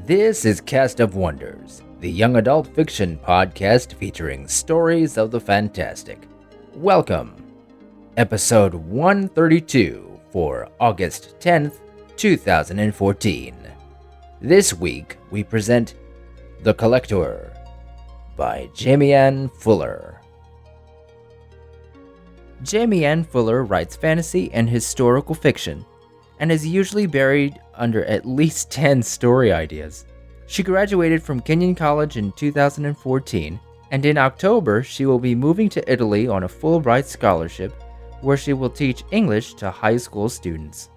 This is Cast of Wonders, the young adult fiction podcast featuring stories of the fantastic. Welcome, episode 132 for August 10th, 2014. This week we present The Collector by Jamie Ann Fuller. Jamie Ann Fuller writes fantasy and historical fiction, and is usually buried under at least 10 story ideas. She graduated from Kenyon College in 2014, and in October she will be moving to Italy on a Fulbright scholarship, where she will teach English to high school students.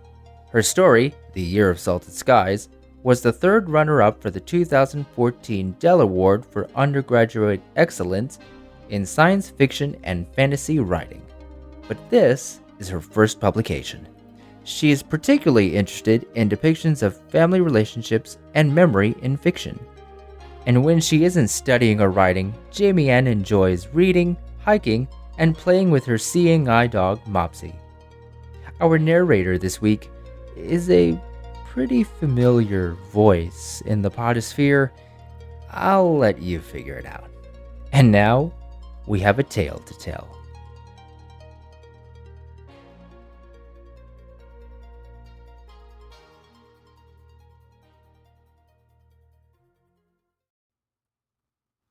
Her story, The Year of Salted Skies, was the third runner-up for the 2014 Dell Award for Undergraduate Excellence in Science Fiction and Fantasy Writing. But this is her first publication. She is particularly interested in depictions of family relationships and memory in fiction. And when she isn't studying or writing, Jamie Ann enjoys reading, hiking, and playing with her seeing eye dog, Mopsy. Our narrator this week is a pretty familiar voice in the podosphere. I'll let you figure it out. And now, we have a tale to tell.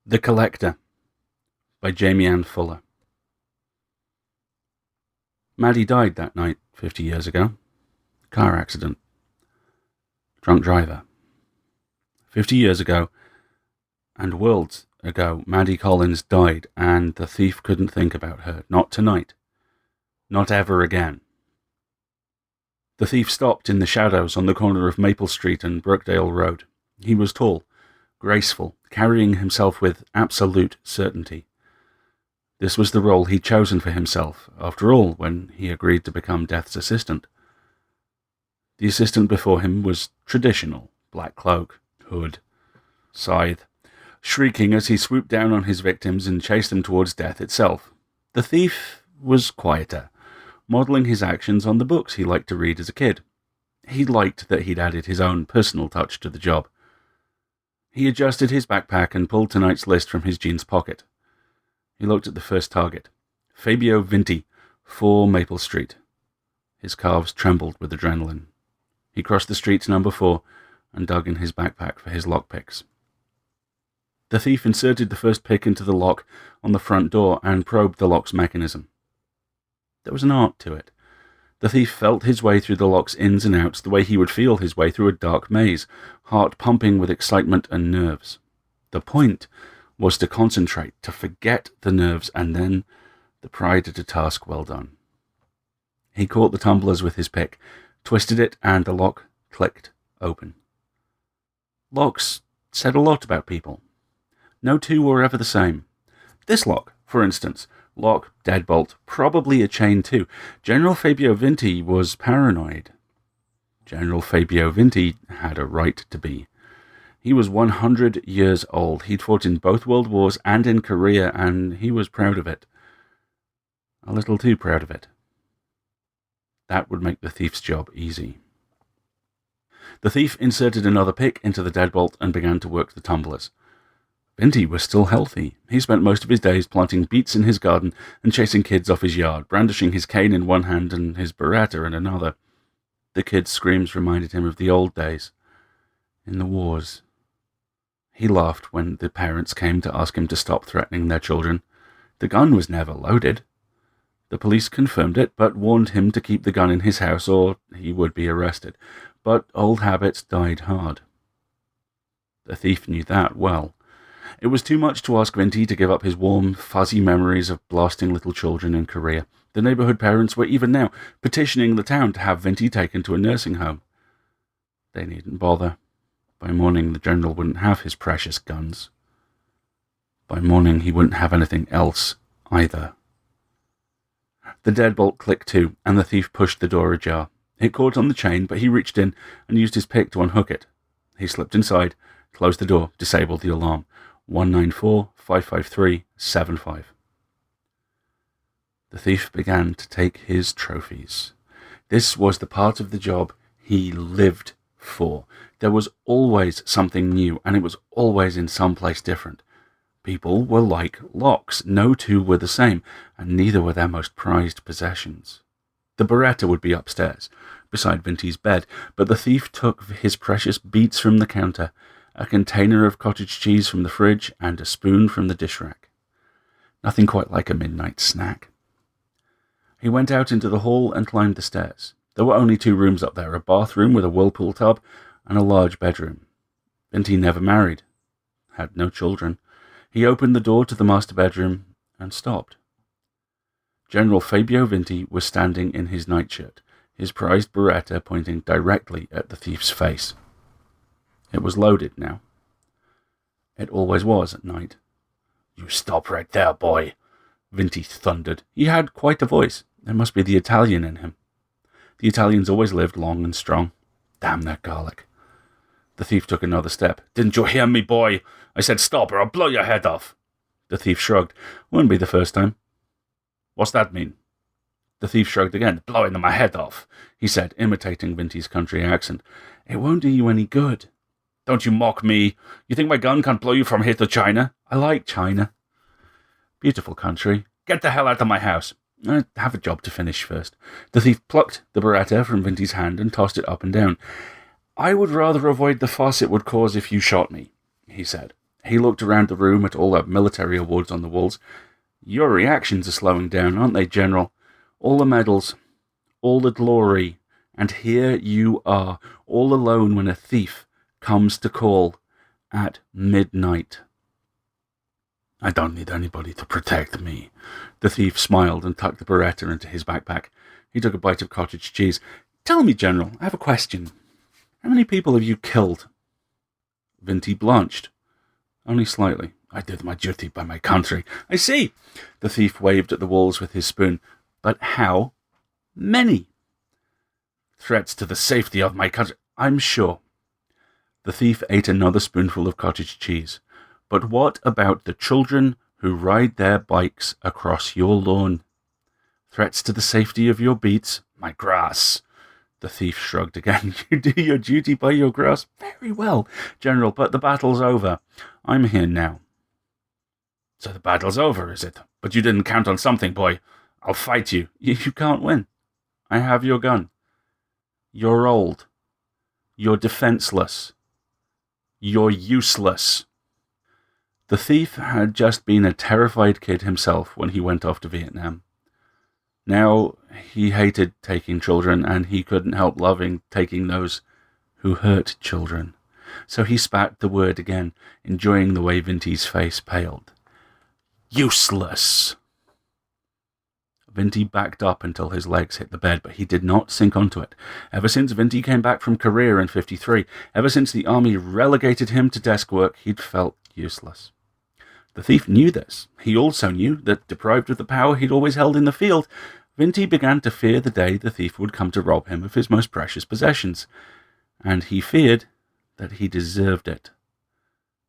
The Collector by Jamie Ann Fuller. Maddie died that night 50 years ago. Car accident. Drunk driver. 50 years ago, and worlds ago, Maddie Collins died, and the thief couldn't think about her. Not tonight. Not ever again. The thief stopped in the shadows on the corner of Maple Street and Brookdale Road. He was tall, graceful, carrying himself with absolute certainty. This was the role he'd chosen for himself, after all, when he agreed to become Death's assistant. The assistant before him was traditional: black cloak, hood, scythe, shrieking as he swooped down on his victims and chased them towards death itself. The thief was quieter, modelling his actions on the books he liked to read as a kid. He liked that he'd added his own personal touch to the job. He adjusted his backpack and pulled tonight's list from his jeans pocket. He looked at the first target. Fabio Vinti, 4 Maple Street. His calves trembled with adrenaline. He crossed the street to number 4 and dug in his backpack for his lockpicks. The thief inserted the first pick into the lock on the front door and probed the lock's mechanism. There was an art to it. The thief felt his way through the lock's ins and outs the way he would feel his way through a dark maze, heart pumping with excitement and nerves. The point was to concentrate, to forget the nerves, and then the pride at a task well done. He caught the tumblers with his pick, twisted it, and the lock clicked open. Locks said a lot about people. No two were ever the same. This lock, for instance, lock, deadbolt, probably a chain too. General Fabio Vinti was paranoid. General Fabio Vinti had a right to be. He was 100 years old. He'd fought in both world wars and in Korea, and he was proud of it. A little too proud of it. That would make the thief's job easy. The thief inserted another pick into the deadbolt and began to work the tumblers. Vinti was still healthy. He spent most of his days planting beets in his garden and chasing kids off his yard, brandishing his cane in one hand and his beretta in another. The kids' screams reminded him of the old days, in the wars. He laughed when the parents came to ask him to stop threatening their children. The gun was never loaded. The police confirmed it, but warned him to keep the gun in his house or he would be arrested. But old habits died hard. The thief knew that well. It was too much to ask Vinti to give up his warm, fuzzy memories of blasting little children in Korea. The neighborhood parents were even now petitioning the town to have Vinti taken to a nursing home. They needn't bother. By morning, the general wouldn't have his precious guns. By morning, he wouldn't have anything else either. The deadbolt clicked too, and the thief pushed the door ajar. It caught on the chain, but he reached in and used his pick to unhook it. He slipped inside, closed the door, disabled the alarm. 194-553-75. The thief began to take his trophies. This was the part of the job he lived 4. There was always something new, and it was always in some place different. People were like locks. No two were the same, and neither were their most prized possessions. The Beretta would be upstairs, beside Vinty's bed, but the thief took his precious beets from the counter, a container of cottage cheese from the fridge, and a spoon from the dish rack. Nothing quite like a midnight snack. He went out into the hall and climbed the stairs. There were only 2 rooms up there, a bathroom with a whirlpool tub and a large bedroom. Vinty never married, had no children. He opened the door to the master bedroom and stopped. General Fabio Vinty was standing in his nightshirt, his prized Beretta pointing directly at the thief's face. It was loaded now. It always was at night. "You stop right there, boy," Vinty thundered. He had quite a voice. There must be the Italian in him. The Italians always lived long and strong. Damn that garlic. The thief took another step. "Didn't you hear me, boy? I said stop or I'll blow your head off." The thief shrugged. "Wouldn't be the first time." "What's that mean?" The thief shrugged again. "Blowing my head off," he said, imitating Vinty's country accent. "It won't do you any good." "Don't you mock me. You think my gun can't blow you from here to China?" "I like China." "Beautiful country." "Get the hell out of my house." "I have a job to finish first." The thief plucked the Beretta from Vinty's hand and tossed it up and down. "I would rather avoid the fuss it would cause if you shot me," he said. He looked around the room at all the military awards on the walls. "Your reactions are slowing down, aren't they, General? All the medals, all the glory, and here you are, all alone when a thief comes to call at midnight." "I don't need anybody to protect me." The thief smiled and tucked the Beretta into his backpack. He took a bite of cottage cheese. "Tell me, General, I have a question. How many people have you killed?" Vinty blanched. "Only slightly. I did my duty by my country." "I see." The thief waved at the walls with his spoon. "But how many?" "Threats to the safety of my country, I'm sure." The thief ate another spoonful of cottage cheese. "But what about the children who ride their bikes across your lawn? Threats to the safety of your beets, my grass." The thief shrugged again. "You do your duty by your grass. Very well, General, but the battle's over. I'm here now." "So the battle's over, is it? But you didn't count on something, boy. I'll fight you." You can't win. I have your gun. You're old. You're defenseless. You're useless." The thief had just been a terrified kid himself when he went off to Vietnam. Now he hated taking children, and he couldn't help loving taking those who hurt children. So he spat the word again, enjoying the way Vinty's face paled. "Useless." Vinty backed up until his legs hit the bed, but he did not sink onto it. Ever since Vinty came back from Korea in 1953, ever since the army relegated him to desk work, he'd felt useless. The thief knew this. He also knew that, deprived of the power he'd always held in the field, Vinty began to fear the day the thief would come to rob him of his most precious possessions. And he feared that he deserved it.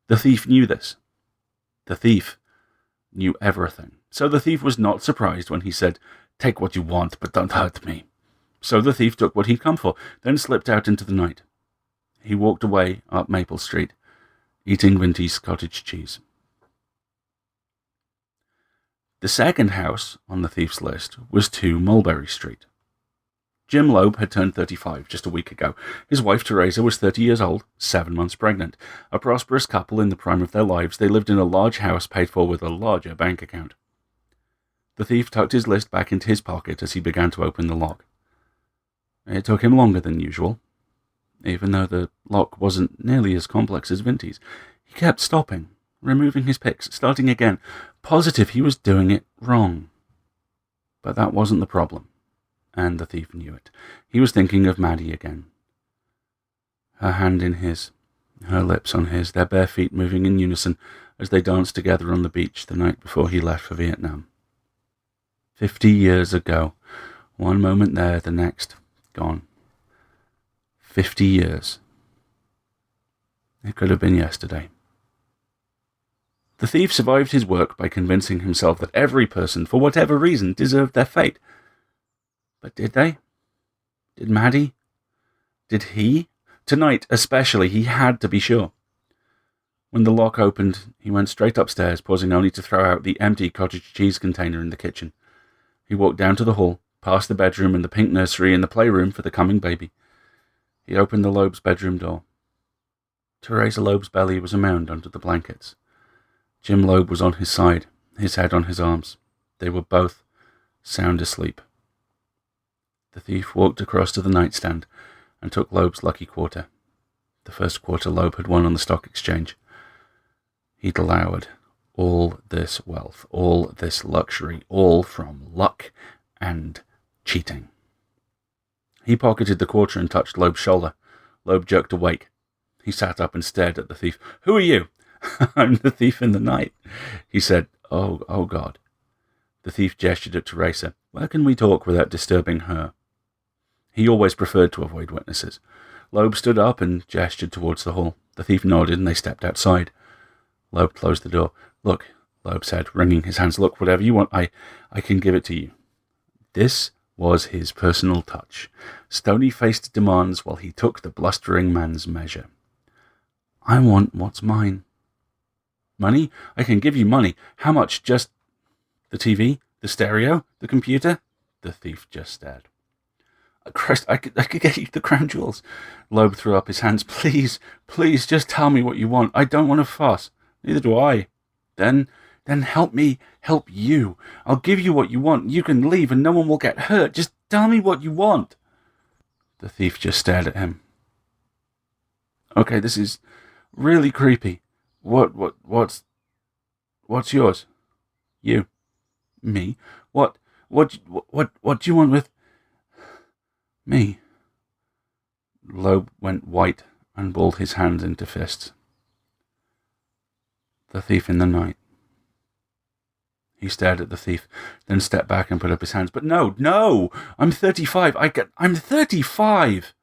The thief knew this. The thief knew everything. So the thief was not surprised when he said, "Take what you want, but don't hurt me." So the thief took what he'd come for, then slipped out into the night. He walked away up Maple Street, eating Vinty's cottage cheese. The second house on the thief's list was 2 Mulberry Street. Jim Loeb had turned 35 just a week ago. His wife, Teresa, was 30 years old, 7 months pregnant. A prosperous couple in the prime of their lives, they lived in a large house paid for with a larger bank account. The thief tucked his list back into his pocket as he began to open the lock. It took him longer than usual. Even though the lock wasn't nearly as complex as Vinty's, he kept stopping, removing his picks, starting again, positive he was doing it wrong. But that wasn't the problem, and the thief knew it. He was thinking of Maddie again. Her hand in his, her lips on his, their bare feet moving in unison as they danced together on the beach the night before he left for Vietnam. 50 years ago, one moment there, the next, gone. 50 years. It could have been yesterday. The thief survived his work by convincing himself that every person, for whatever reason, deserved their fate. But did they? Did Maddie? Did he? Tonight, especially, he had to be sure. When the lock opened, he went straight upstairs, pausing only to throw out the empty cottage cheese container in the kitchen. He walked down to the hall, past the bedroom and the pink nursery and the playroom for the coming baby. He opened the Loeb's bedroom door. Teresa Loeb's belly was a mound under the blankets. Jim Loeb was on his side, his head on his arms. They were both sound asleep. The thief walked across to the nightstand and took Loeb's lucky quarter. The first quarter Loeb had won on the stock exchange. He'd allowed all this wealth, all this luxury, all from luck and cheating. He pocketed the quarter and touched Loeb's shoulder. Loeb jerked awake. He sat up and stared at the thief. "Who are you?" "I'm the thief in the night," he said. Oh God. The thief gestured at Teresa. "Where can we talk without disturbing her?" He always preferred to avoid witnesses. Loeb stood up and gestured towards the hall. The thief nodded and they stepped outside. Loeb closed the door. "Look," Loeb said, wringing his hands. "Look, whatever you want, I can give it to you." This was his personal touch. Stony-faced demands while he took the blustering man's measure. "I want what's mine." "Money? I can give you money. How much? Just the TV? The stereo? The computer?" The thief just stared. "Christ, I could get you the crown jewels." Loeb threw up his hands. Please, just tell me what you want. I don't want to fuss. Neither do I." Then help me help you. I'll give you what you want. You can leave and no one will get hurt. Just tell me what you want." The thief just stared at him. "Okay, this is really creepy. What's yours?" "You." "Me? What do you want with me?" Loeb went white and balled his hands into fists. "The thief in the night." He stared at the thief, then stepped back and put up his hands. "But no! I'm 35. I'm 35!"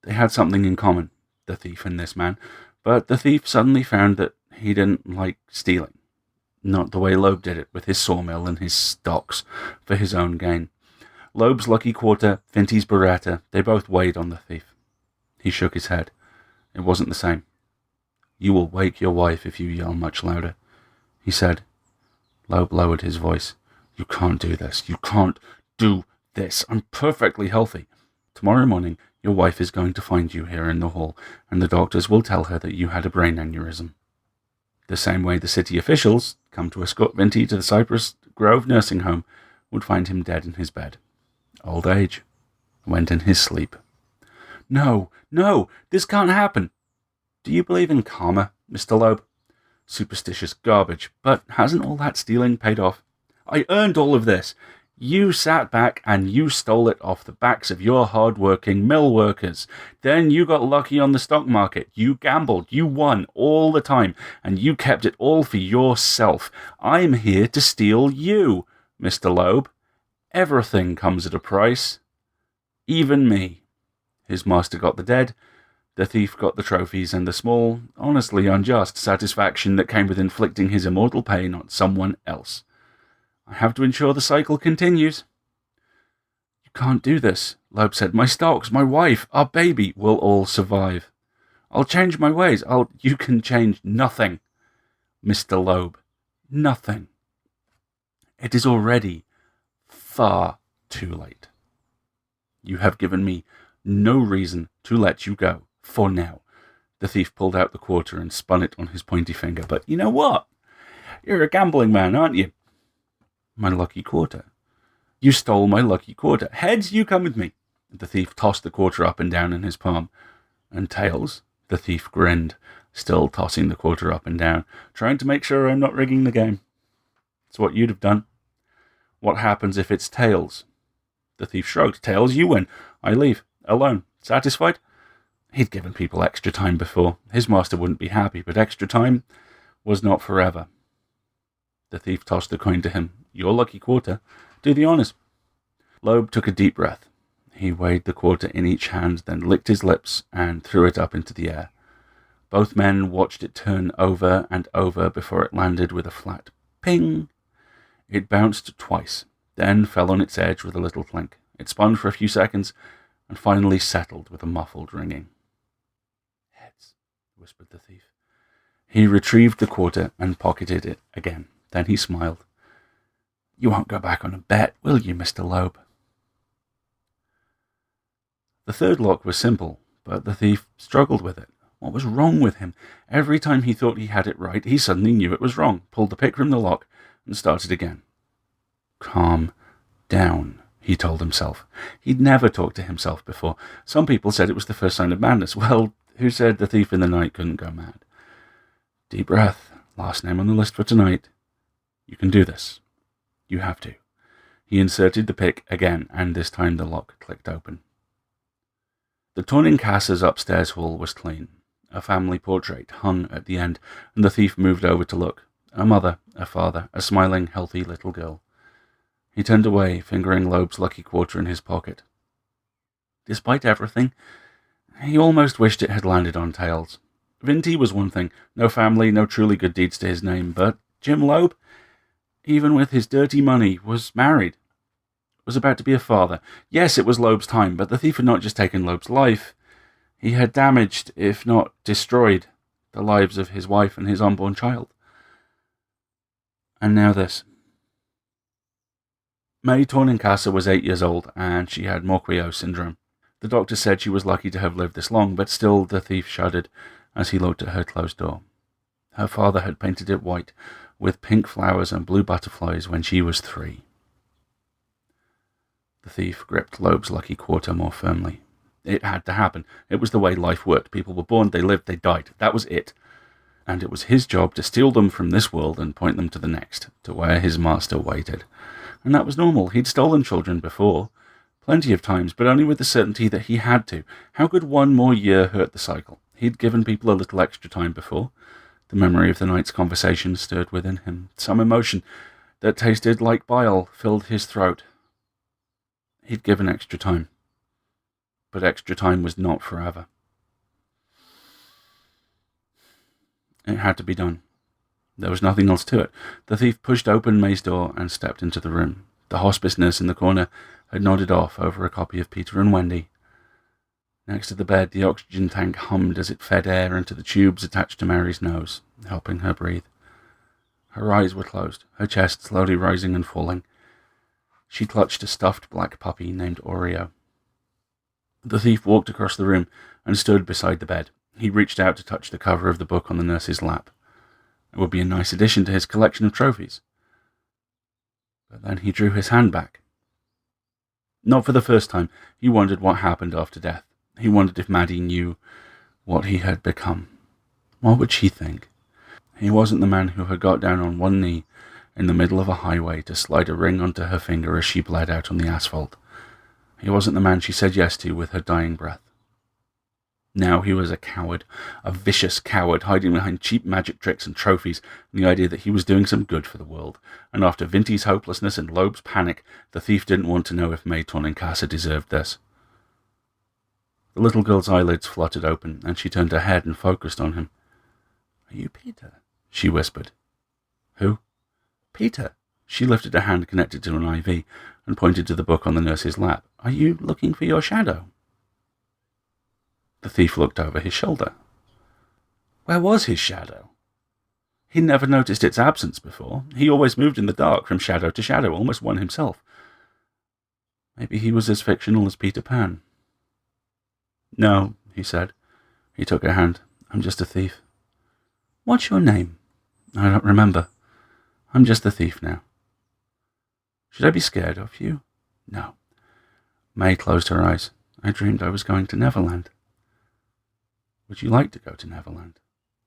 They had something in common, the thief and this man, but the thief suddenly found that he didn't like stealing. Not the way Loeb did it, with his sawmill and his stocks, for his own gain. Loeb's lucky quarter, Finty's Beretta, they both weighed on the thief. He shook his head. It wasn't the same. "You will wake your wife if you yell much louder," he said. Loeb lowered his voice. "You can't do this. You can't do this. I'm perfectly healthy. Tomorrow morning, your wife is going to find you here in the hall, and the doctors will tell her that you had a brain aneurysm. The same way the city officials, come to escort Vinty to the Cypress Grove nursing home, would find him dead in his bed. Old age. Went in his sleep." No, this can't happen." "Do you believe in karma, Mr. Loeb?" "Superstitious garbage, but hasn't all that stealing paid off?" "I earned all of this. You sat back and you stole it off the backs of your hard-working mill workers. Then you got lucky on the stock market. You gambled. You won all the time. And you kept it all for yourself. I'm here to steal you, Mr. Loeb. Everything comes at a price. Even me." His master got the dead. The thief got the trophies and the small, honestly unjust satisfaction that came with inflicting his immortal pain on someone else. "I have to ensure the cycle continues." "You can't do this," Loeb said. "My stocks, my wife, our baby will all survive. I'll change my ways. You can change nothing, Mr. Loeb. Nothing. It is already far too late. You have given me no reason to let you go. For now." The thief pulled out the quarter and spun it on his pointy finger. "But you know what? You're a gambling man, aren't you?" "My lucky quarter." "You stole my lucky quarter. Heads, you come with me." The thief tossed the quarter up and down in his palm. "And tails?" The thief grinned, still tossing the quarter up and down, trying to make sure I'm not rigging the game. "It's what you'd have done." "What happens if it's tails?" The thief shrugged. "Tails, you win. I leave. Alone. Satisfied?" He'd given people extra time before. His master wouldn't be happy, but extra time was not forever. The thief tossed the coin to him. "Your lucky quarter. Do the honors." Loeb took a deep breath. He weighed the quarter in each hand, then licked his lips and threw it up into the air. Both men watched it turn over and over before it landed with a flat ping. It bounced twice, then fell on its edge with a little clink. It spun for a few seconds, and finally settled with a muffled ringing. "Heads," whispered the thief. He retrieved the quarter and pocketed it again. Then he smiled. "You won't go back on a bet, will you, Mr. Loeb?" The third lock was simple, but the thief struggled with it. What was wrong with him? Every time he thought he had it right, he suddenly knew it was wrong, pulled the pick from the lock, and started again. Calm down, he told himself. He'd never talked to himself before. Some people said it was the first sign of madness. Well, who said the thief in the night couldn't go mad? Deep breath. Last name on the list for tonight. You can do this. You have to. He inserted the pick again, and this time the lock clicked open. The Tornincasser's upstairs hall was clean. A family portrait hung at the end, and the thief moved over to look. A mother, a father, a smiling, healthy little girl. He turned away, fingering Loeb's lucky quarter in his pocket. Despite everything, he almost wished it had landed on tails. Vinty was one thing, no family, no truly good deeds to his name, but Jim Loeb, even with his dirty money, was married. Was about to be a father. Yes, it was Loeb's time, but the thief had not just taken Loeb's life. He had damaged, if not destroyed, the lives of his wife and his unborn child. And now this. May Tornincasser was 8 years old, and she had Morquio syndrome. The doctor said she was lucky to have lived this long, but still the thief shuddered as he looked at her closed door. Her father had painted it white, with pink flowers and blue butterflies when she was 3. The thief gripped Loeb's lucky quarter more firmly. It had to happen. It was the way life worked. People were born, they lived, they died. That was it. And it was his job to steal them from this world and point them to the next, to where his master waited. And that was normal. He'd stolen children before, plenty of times, but only with the certainty that he had to. How could one more year hurt the cycle? He'd given people a little extra time before. The memory of the night's conversation stirred within him. Some emotion that tasted like bile filled his throat. He'd given extra time. But extra time was not forever. It had to be done. There was nothing else to it. The thief pushed open May's door and stepped into the room. The hospice nurse in the corner had nodded off over a copy of Peter and Wendy. Next to the bed, the oxygen tank hummed as it fed air into the tubes attached to Mary's nose, helping her breathe. Her eyes were closed, her chest slowly rising and falling. She clutched a stuffed black puppy named Oreo. The thief walked across the room and stood beside the bed. He reached out to touch the cover of the book on the nurse's lap. It would be a nice addition to his collection of trophies. But then he drew his hand back. Not for the first time, he wondered what happened after death. He wondered if Maddie knew what he had become. What would she think? He wasn't the man who had got down on one knee in the middle of a highway to slide a ring onto her finger as she bled out on the asphalt. He wasn't the man she said yes to with her dying breath. Now he was a coward, a vicious coward, hiding behind cheap magic tricks and trophies, and the idea that he was doing some good for the world. And after Vinty's hopelessness and Loeb's panic, the thief didn't want to know if May Tornincasser deserved this. The little girl's eyelids fluttered open, and she turned her head and focused on him. "Are you Peter?" she whispered. "Who?" "Peter." She lifted her hand connected to an IV and pointed to the book on the nurse's lap. "Are you looking for your shadow?" The thief looked over his shoulder. Where was his shadow? He'd never noticed its absence before. He always moved in the dark from shadow to shadow, almost one himself. Maybe he was as fictional as Peter Pan. "No," he said. He took her hand. "I'm just a thief." "What's your name?" "I don't remember. I'm just a thief now." "Should I be scared of you?" "No." May closed her eyes. "I dreamed I was going to Neverland." "Would you like to go to Neverland?"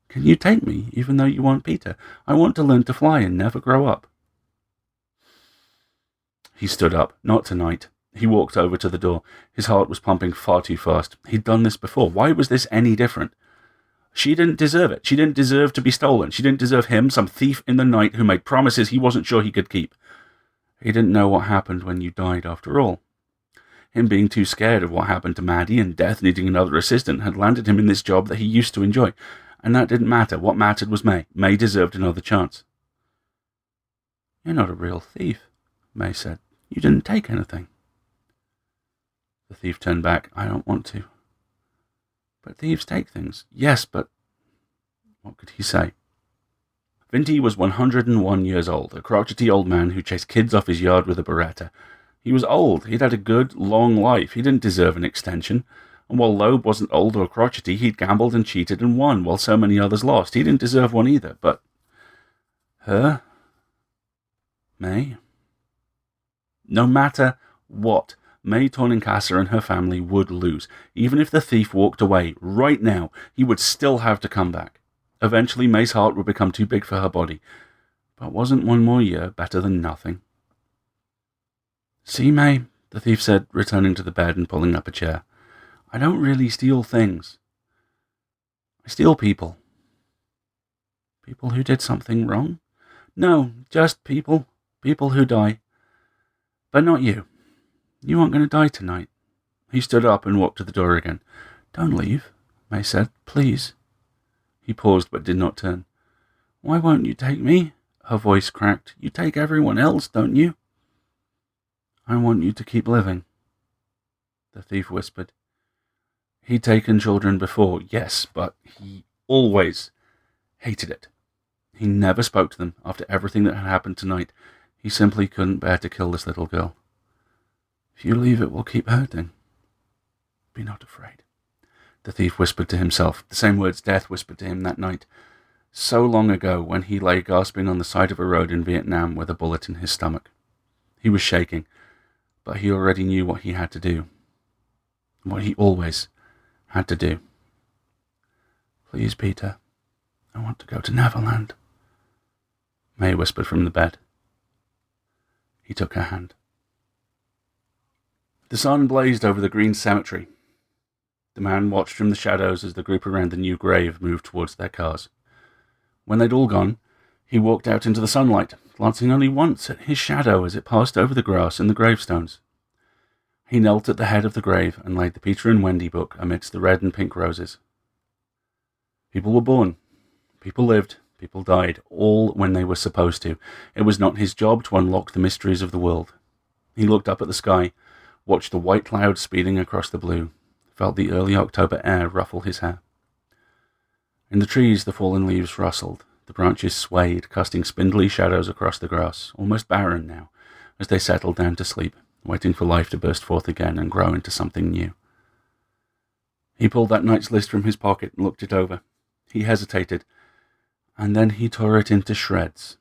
"Can you take me, even though you want Peter? I want to learn to fly and never grow up." He stood up. Not tonight. He walked over to the door. His heart was pumping far too fast. He'd done this before. Why was this any different? She didn't deserve it. She didn't deserve to be stolen. She didn't deserve him, some thief in the night who made promises he wasn't sure he could keep. He didn't know what happened when you died after all. Him being too scared of what happened to Maddie and death needing another assistant had landed him in this job that he used to enjoy. And that didn't matter. What mattered was May. May deserved another chance. "You're not a real thief," May said. "You didn't take anything." The thief turned back. I don't want to. But thieves take things. Yes, but... What could he say? Vinty was 101 years old, a crotchety old man who chased kids off his yard with a Beretta. He was old. He'd had a good, long life. He didn't deserve an extension. And while Loeb wasn't old or crotchety, he'd gambled and cheated and won, while so many others lost. He didn't deserve one either, but... Her? May? No matter what, May Tornincasa and her family would lose. Even if the thief walked away right now, he would still have to come back. Eventually, May's heart would become too big for her body. But wasn't one more year better than nothing? See, May, the thief said, returning to the bed and pulling up a chair. I don't really steal things. I steal people. People who did something wrong? No, just people. People who die. But not you. You aren't going to die tonight. He stood up and walked to the door again. Don't leave, May said. Please. He paused but did not turn. Why won't you take me? Her voice cracked. You take everyone else, don't you? I want you to keep living, the thief whispered. He'd taken children before, yes, but he always hated it. He never spoke to them after everything that had happened tonight. He simply couldn't bear to kill this little girl. If you leave, it will keep hurting. Be not afraid, the thief whispered to himself, the same words Death whispered to him that night, so long ago when he lay gasping on the side of a road in Vietnam with a bullet in his stomach. He was shaking, but he already knew what he had to do, what he always had to do. Please, Peter, I want to go to Neverland, May whispered from the bed. He took her hand. The sun blazed over the green cemetery. The man watched from the shadows as the group around the new grave moved towards their cars. When they'd all gone, he walked out into the sunlight, glancing only once at his shadow as it passed over the grass and the gravestones. He knelt at the head of the grave and laid the Peter and Wendy book amidst the red and pink roses. People were born. People lived. People died, all when they were supposed to. It was not his job to unlock the mysteries of the world. He looked up at the sky, watched the white clouds speeding across the blue, felt the early October air ruffle his hair. In the trees, the fallen leaves rustled. The branches swayed, casting spindly shadows across the grass, almost barren now, as they settled down to sleep, waiting for life to burst forth again and grow into something new. He pulled that night's list from his pocket and looked it over. He hesitated, and then he tore it into shreds.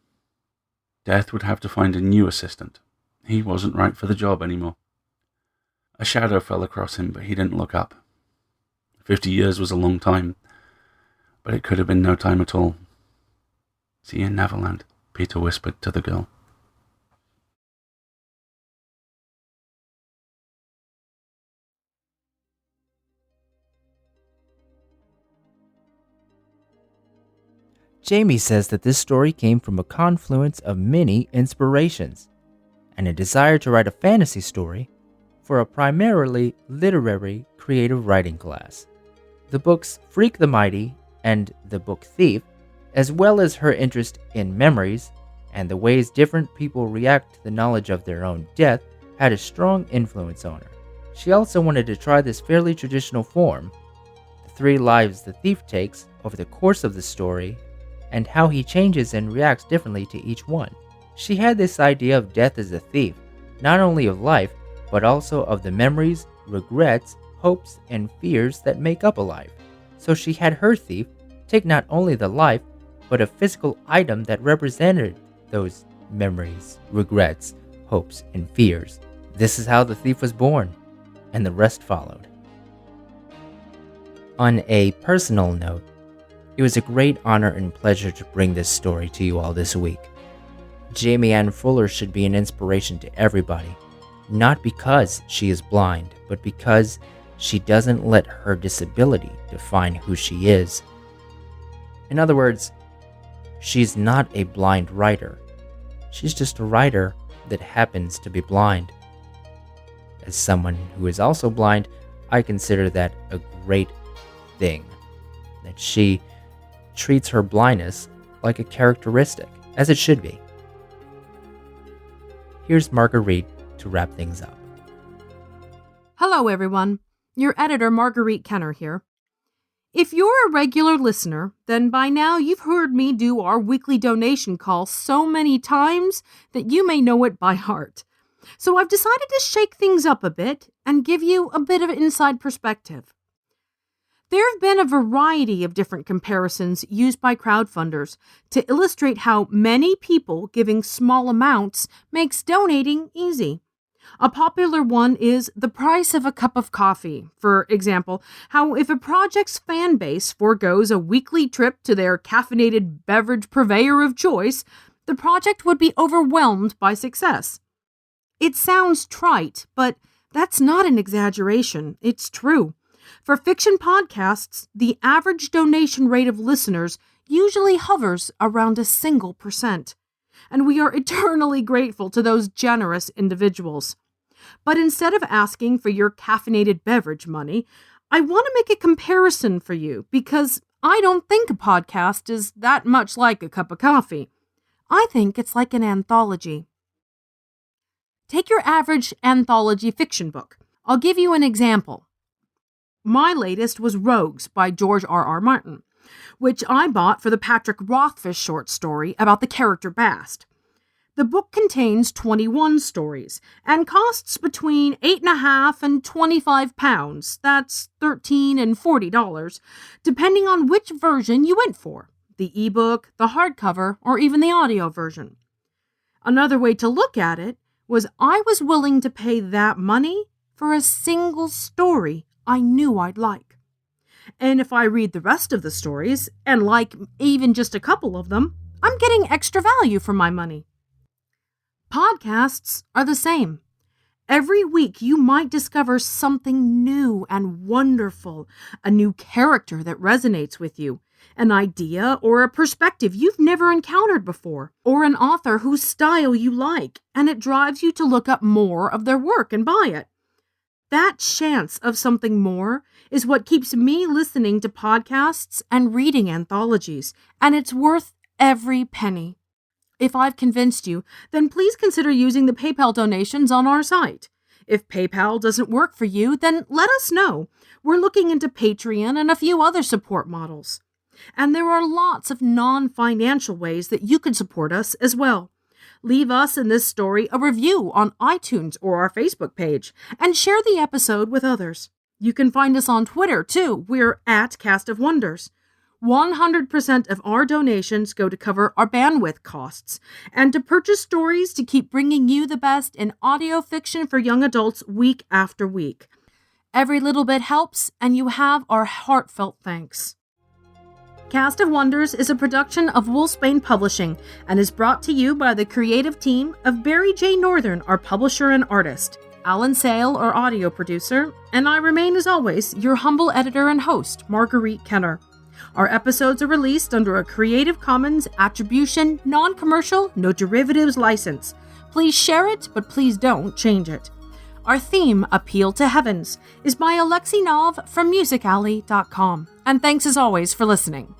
Death would have to find a new assistant. He wasn't right for the job anymore. A shadow fell across him, but he didn't look up. 50 years was a long time, but it could have been no time at all. See you in Neverland, Peter whispered to the girl. Jamie says that this story came from a confluence of many inspirations and a desire to write a fantasy story for a primarily literary creative writing class. The books Freak the Mighty and The Book Thief, as well as her interest in memories and the ways different people react to the knowledge of their own death, had a strong influence on her. She also wanted to try this fairly traditional form, the 3 lives the thief takes over the course of the story, and how he changes and reacts differently to each one. She had this idea of death as a thief, not only of life, but also of the memories, regrets, hopes, and fears that make up a life. So she had her thief take not only the life, but a physical item that represented those memories, regrets, hopes, and fears. This is how the thief was born, and the rest followed. On a personal note, it was a great honor and pleasure to bring this story to you all this week. Jamie Ann Fuller should be an inspiration to everybody, not because she is blind, but because she doesn't let her disability define who she is. In other words, she's not a blind writer. She's just a writer that happens to be blind. As someone who is also blind, I consider that a great thing, that she treats her blindness like a characteristic, as it should be. Here's Marguerite to wrap things up. Hello, everyone. Your editor, Marguerite Kenner here. If you're a regular listener, then by now you've heard me do our weekly donation call so many times that you may know it by heart. So I've decided to shake things up a bit and give you a bit of inside perspective. There have been a variety of different comparisons used by crowdfunders to illustrate how many people giving small amounts makes donating easy. A popular one is the price of a cup of coffee. For example, how if a project's fan base forgoes a weekly trip to their caffeinated beverage purveyor of choice, the project would be overwhelmed by success. It sounds trite, but that's not an exaggeration. It's true. For fiction podcasts, the average donation rate of listeners usually hovers around a single %, and we are eternally grateful to those generous individuals. But instead of asking for your caffeinated beverage money, I want to make a comparison for you because I don't think a podcast is that much like a cup of coffee. I think it's like an anthology. Take your average anthology fiction book. I'll give you an example. My latest was Rogues by George R.R. Martin, which I bought for the Patrick Rothfuss short story about the character Bast. The book contains 21 stories and costs between $8.50 and £25. That's $13 and $40, depending on which version you went for, the ebook, the hardcover, or even the audio version. Another way to look at it was I was willing to pay that money for a single story I knew I'd like. And if I read the rest of the stories, and like even just a couple of them, I'm getting extra value for my money. Podcasts are the same. Every week you might discover something new and wonderful, a new character that resonates with you, an idea or a perspective you've never encountered before, or an author whose style you like, and it drives you to look up more of their work and buy it. That chance of something more is what keeps me listening to podcasts and reading anthologies, and it's worth every penny. If I've convinced you, then please consider using the PayPal donations on our site. If PayPal doesn't work for you, then let us know. We're looking into Patreon and a few other support models. And there are lots of non-financial ways that you can support us as well. Leave us and this story a review on iTunes or our Facebook page, and share the episode with others. You can find us on Twitter, too. We're at Cast of Wonders. 100% of our donations go to cover our bandwidth costs and to purchase stories to keep bringing you the best in audio fiction for young adults week after week. Every little bit helps, and you have our heartfelt thanks. Cast of Wonders is a production of Wolfsbane Publishing and is brought to you by the creative team of Barry J. Northern, our publisher and artist, Alan Sale, our audio producer, and I remain, as always, your humble editor and host, Marguerite Kenner. Our episodes are released under a Creative Commons Attribution, Non-Commercial, No Derivatives license. Please share it, but please don't change it. Our theme, Appeal to Heavens, is by Alexei Nov from musicalley.com. And thanks as always for listening.